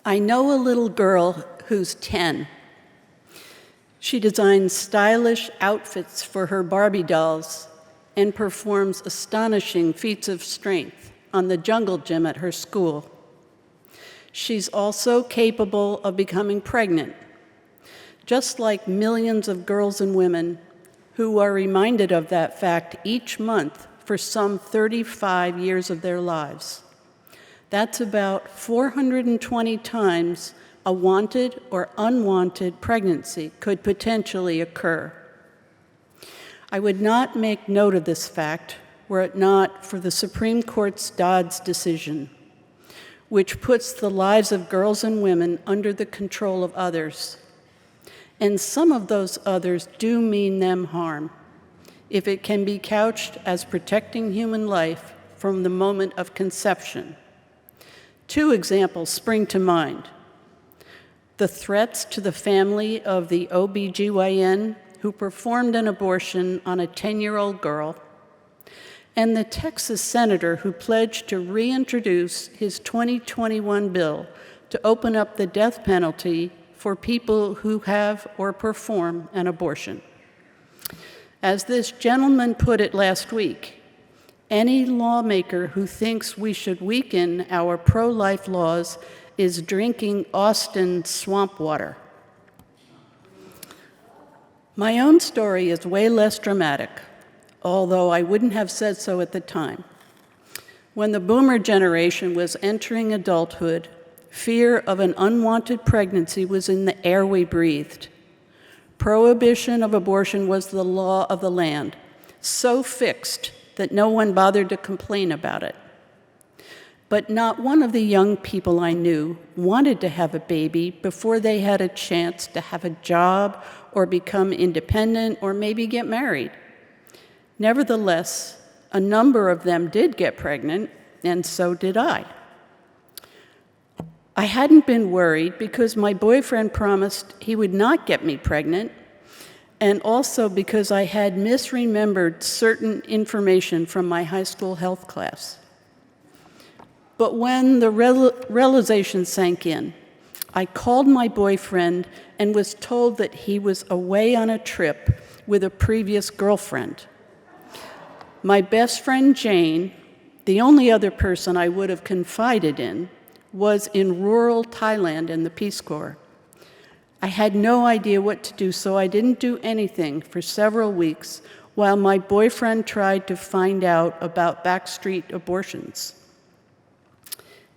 I know a little girl who's 10. She designs stylish outfits for her Barbie dolls and performs astonishing feats of strength on the jungle gym at her school. She's also capable of becoming pregnant, just like millions of girls and women who are reminded of that fact each month for some 35 years of their lives. That's about 420 times a wanted or unwanted pregnancy could potentially occur. I would not make note of this fact were it not for the Supreme Court's Dodd's decision, which puts the lives of girls and women under the control of others. And some of those others do mean them harm, if it can be couched as protecting human life from the moment of conception. Two examples spring to mind. The threats to the family of the OBGYN who performed an abortion on a 10-year-old girl, and the Texas senator who pledged to reintroduce his 2021 bill to open up the death penalty for people who have or perform an abortion. As this gentleman put it last week, any lawmaker who thinks we should weaken our pro-life laws is drinking Austin swamp water. My own story is way less dramatic, although I wouldn't have said so at the time. When the boomer generation was entering adulthood, fear of an unwanted pregnancy was in the air we breathed. Prohibition of abortion was the law of the land, so fixed that no one bothered to complain about it. But not one of the young people I knew wanted to have a baby before they had a chance to have a job or become independent or maybe get married. Nevertheless, a number of them did get pregnant, and so did I. I hadn't been worried because my boyfriend promised he would not get me pregnant, and also because I had misremembered certain information from my high school health class. But when the realization sank in, I called my boyfriend and was told that he was away on a trip with a previous girlfriend. My best friend Jane, the only other person I would have confided in, was in rural Thailand in the Peace Corps. I had no idea what to do, so I didn't do anything for several weeks while my boyfriend tried to find out about backstreet abortions.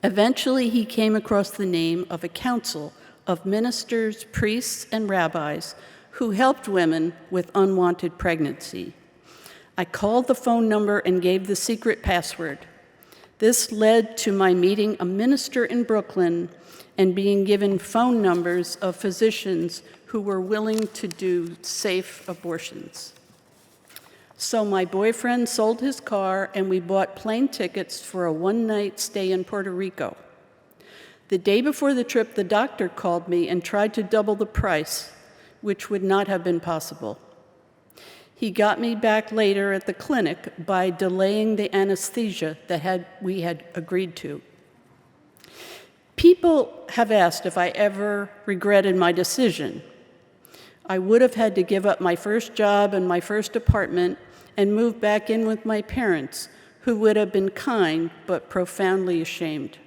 Eventually, he came across the name of a council of ministers, priests, and rabbis who helped women with unwanted pregnancy. I called the phone number and gave the secret password. This led to my meeting a minister in Brooklyn and being given phone numbers of physicians who were willing to do safe abortions. So my boyfriend sold his car and we bought plane tickets for a one-night stay in Puerto Rico. The day before the trip, the doctor called me and tried to double the price, which would not have been possible. He got me back later at the clinic by delaying the anesthesia that we had agreed to. People have asked if I ever regretted my decision. I would have had to give up my first job and my first apartment and move back in with my parents, who would have been kind but profoundly ashamed.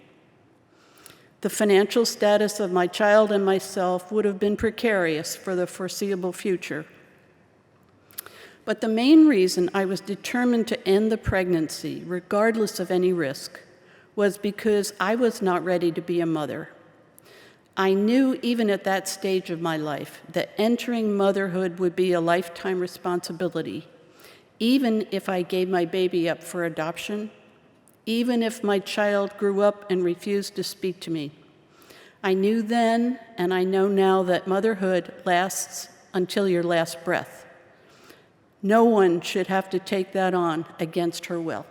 The financial status of my child and myself would have been precarious for the foreseeable future. But the main reason I was determined to end the pregnancy, regardless of any risk, was because I was not ready to be a mother. I knew even at that stage of my life that entering motherhood would be a lifetime responsibility, even if I gave my baby up for adoption, even if my child grew up and refused to speak to me. I knew then, and I know now, that motherhood lasts until your last breath. No one should have to take that on against her will.